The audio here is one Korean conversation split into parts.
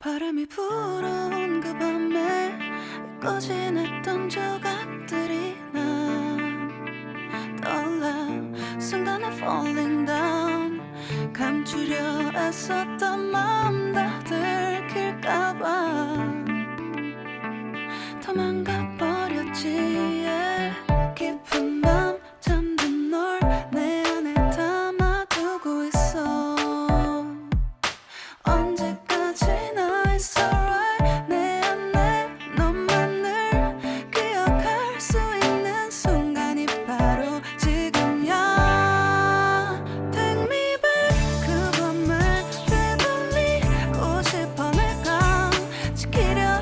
바람이 불어온 그 밤에 잊고 지냈던 조각들이 난 떠올라. 순간에 falling down. 감추려 애썼던 마음 다 들킬까봐 도망가 버렸지. yeah. 깊은 밤 잠든 널 내 안에 담아두고 있어. 언제까지나 it's alright. 내 안에 너만을 기억할 수 있는 순간이 바로 지금이야. Take me back. 그 밤을 되돌리고 싶어. 내가 지키려.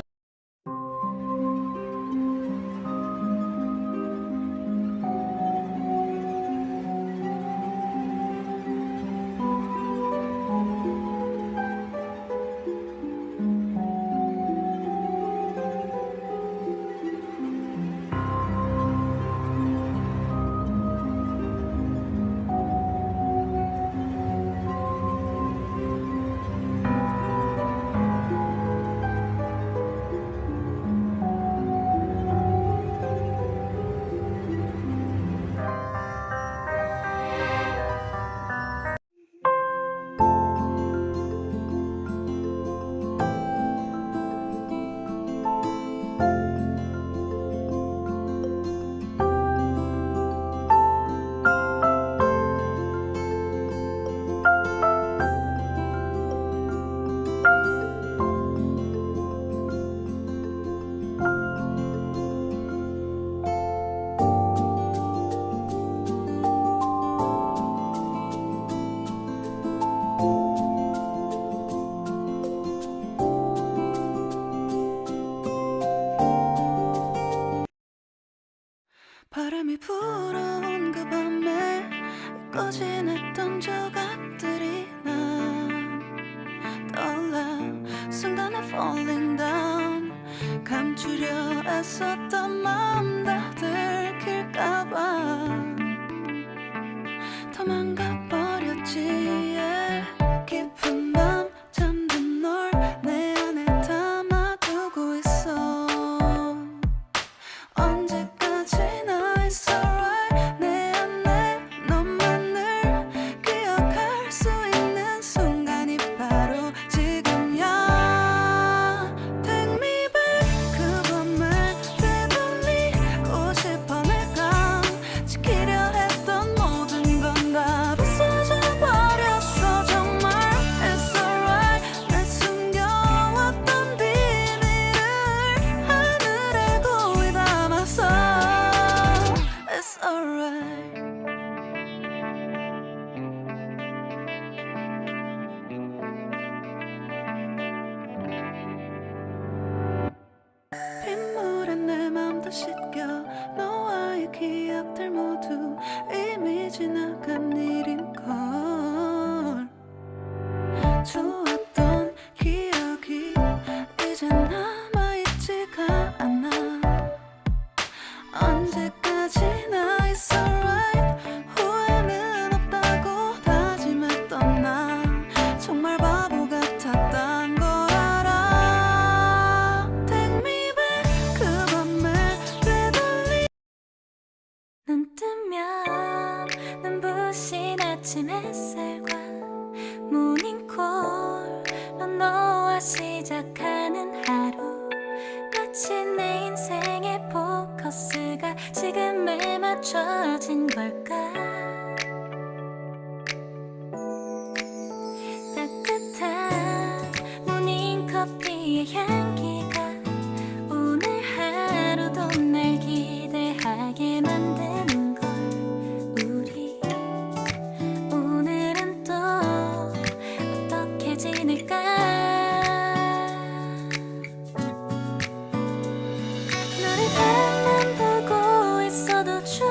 바람이 불어온 그 밤에 잊고 지냈던 조각들이 난 떠올라. 순간에 falling down. 감추려 애썼던 마음 다 들킬까봐 도망가 버렸지. yeah. 깊은 밤 잠든 널 내 안에 담아두고 있어. 언제까지나 it's alright. 내 안에 너만을 기억할 수 있는 순간이 바로 지금이야. Take me back. 그 밤을 되돌리고 싶어. 내가 지키려 했던 모든 건 다 부서져 버렸어. 정말 it's alright. 내 숨겨왔던 비밀을 하늘에 고이 담았어. It's alright. 빗물에 내 맘도 씻겨. 너와의 기억들 모두 이미 지나간 일인걸. 좋았던 기억이 이제 남아있지가 않아. 언제까지나 it's alright. 후회는 없다고 다짐했던 나 정말 바보 같았단 걸 알아. Take me back. 그 밤을 되돌리. 눈 뜨면 눈부신 아침 햇살과 모닝콜로 너와 시작하는 하루. 마치 내 인생의 포커스가 지금에 맞춰진 걸까. 따뜻한 모닝커피의 향기가 오늘 하루도 날 기대하게 만드는 걸. 우리 오늘은 또 어떻게 지낼까. 너를 바라만 보고 있어도 좋아.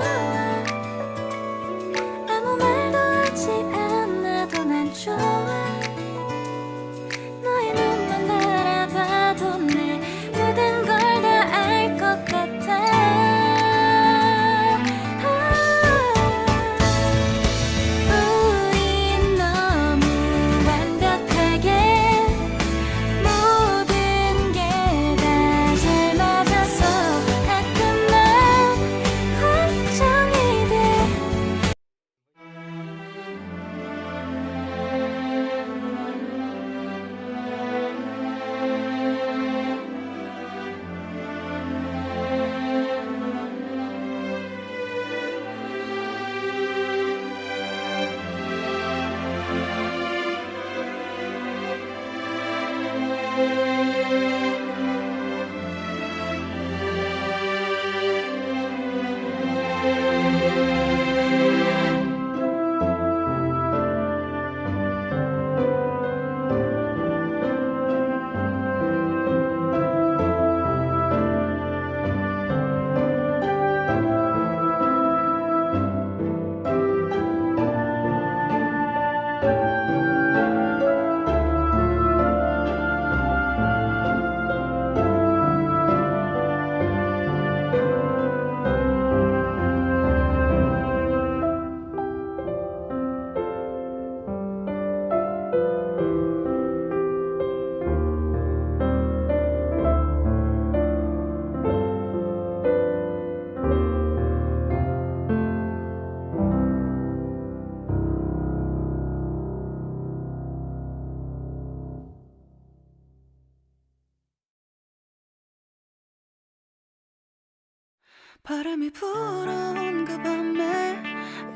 바람이 불어온 그 밤에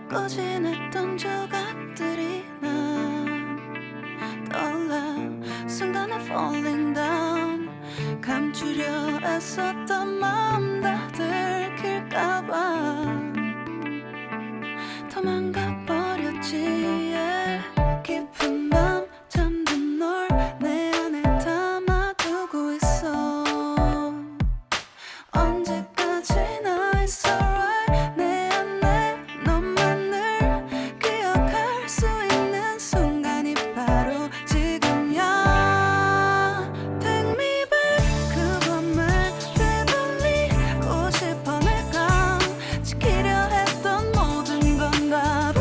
꺼진 했던 조각들이 난 떠올라 순간에 falling down 감추려 애썼던 마음 다 들킬까봐 도망가 버렸지 yeah. 깊은 밤 잠든 널 내 안에 담아두고 있어 언제까지나 it's alright 내 안에 너만을 기억할 수 있는 순간이 바로 지금이야 Take me back 그 밤을 되돌리고 싶어 내가 지키려 했던 모든 건 다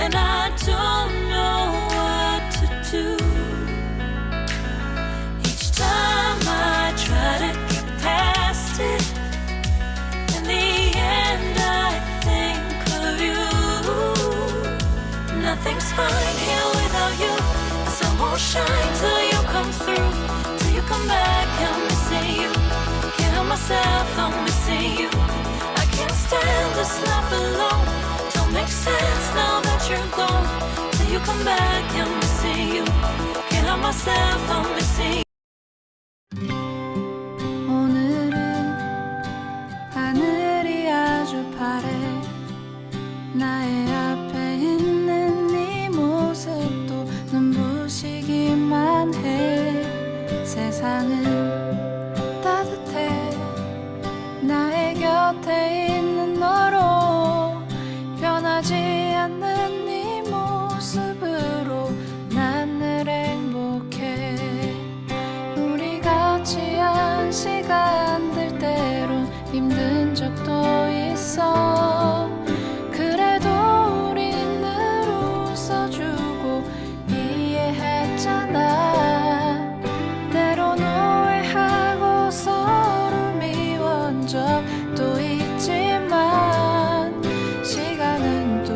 and I don't know what to do. Each time I try to get past it, in the end I think of you. Nothing's fine here without you. The sun won't shine till you come through. Till you come back, I'm missing you. Can't help myself, I'm missing you. I can't stand this life alone. Don't make sense now that you're gone. Till you come back, I'm missing you. Can't help myself, I'm missing you. 오늘은 하늘이 아주 파래. 나의 앞에 있는 네 모습도 눈부시기만 해. 세상은 따뜻해. 나의 곁에 있는 너로 변하지 않는 네 모습으로 난 늘 행복해. 우리 같이 한 시간들 때론 힘든 적도 있어. 그래도 우린 늘 웃어주고 이해했잖아. 때론 오해하고 서로 미워한 적도 있지만 시간은 또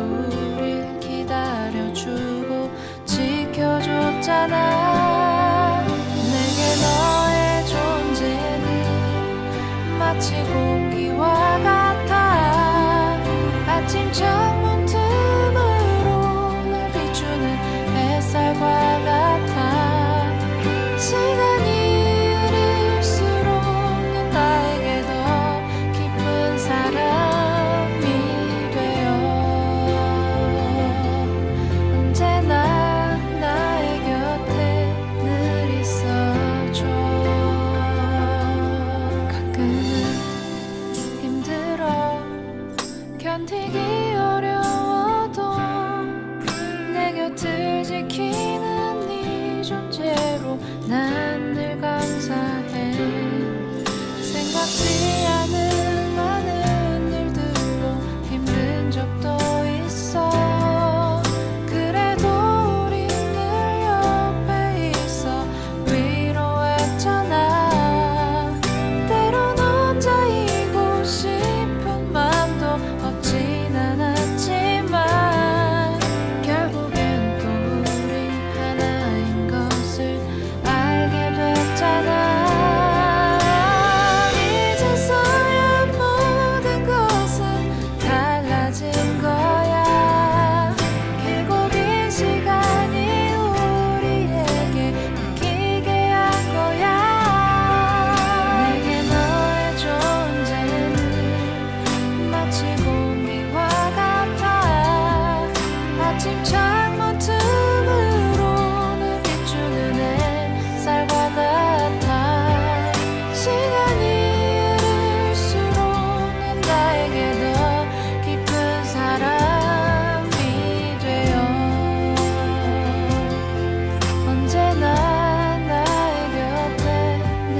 우릴 기다려주고 지켜줬잖아. 내게 너의 존재는 마치 공기와 같아. 아침 창문 틈으로 날 비추는 햇살과 같아. 시간이 흐를수록 넌 나에게 더 깊은 사람이 되어 언제나 나의 곁에 늘 있어줘. 가끔은 힘들어 견디기 어려워도 내 곁을 지키는 네 존재로 난 늘 감사해. 생각지 않은 많은 일들로 힘든 적도 있어. 그래도 우리 늘 옆에 있어 위로했잖아. 때론 혼자이고 싶은 맘도 없진 않았지만 결국엔 또 우리 하나인 것을 알게 됐잖아. 이제서야 모든 것은 달라진 거야. 길고 긴 시간이 우리에게 느끼게 한 거야. 내게 너의 존재는 마치 공기와 같아. 아침 창문 틈으로 늘 비추는 햇살과 같아. 시간이 흐를수록 넌 나에게 더 깊은 사람이 되어 언제나 나의 곁에 늘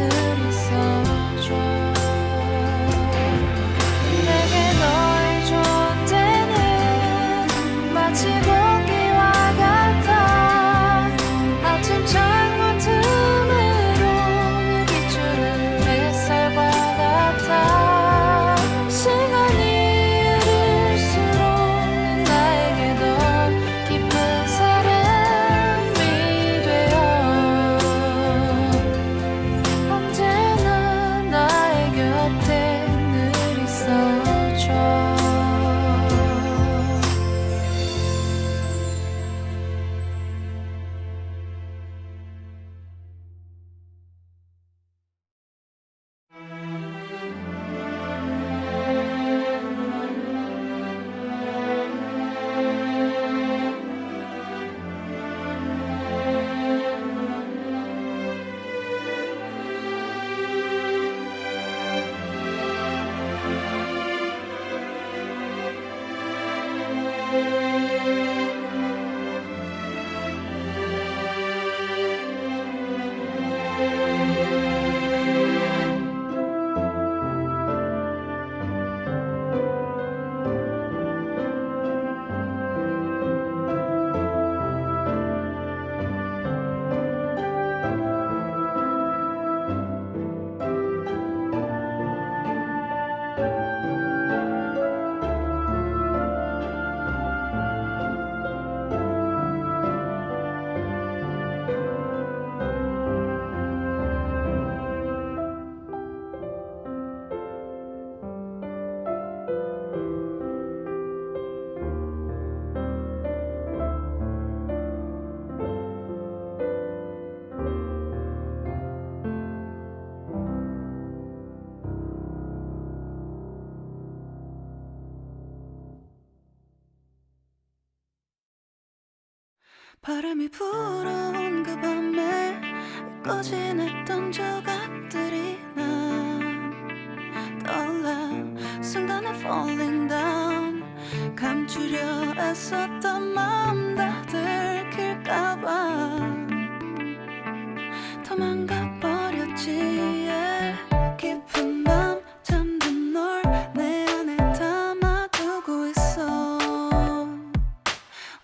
있어줘. 내게 너의 존재는 마치 공기와 같아. 아침 창문 틈으로 늘 비추는 햇살과 같아. 시간이 흐를수록 넌 나에게 더 깊은 사람이 되어 언제나 나의 곁에 늘 있어줘. 바람이 불어온 그 밤에 잊고 지냈던 조각들이 난 떠올라 순간에 falling down 감추려 애썼던 마음 다 들킬까봐 도망가버렸지 yeah. 깊은 밤 잠든 널 내 안에 담아두고 있어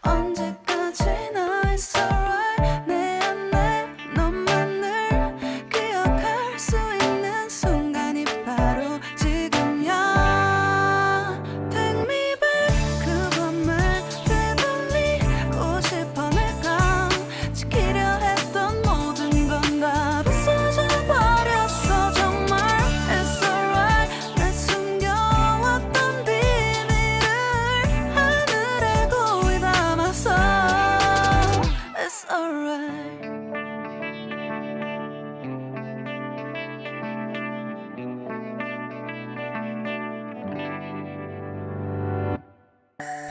언제까지나 it's alright 내 안에 너만을 기억할 수 있는 순간이 바로 지금이야 Take me back 그 밤을 되돌리고 싶어 내가 지키려 했던 모든 건 다 부서져 버렸어 정말 It's alright 내 숨겨왔던 비밀을 하늘에 고이 담았어 It's alright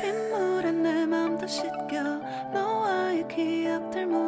빗물에 내 맘도 씻겨 너와의 기억들 모두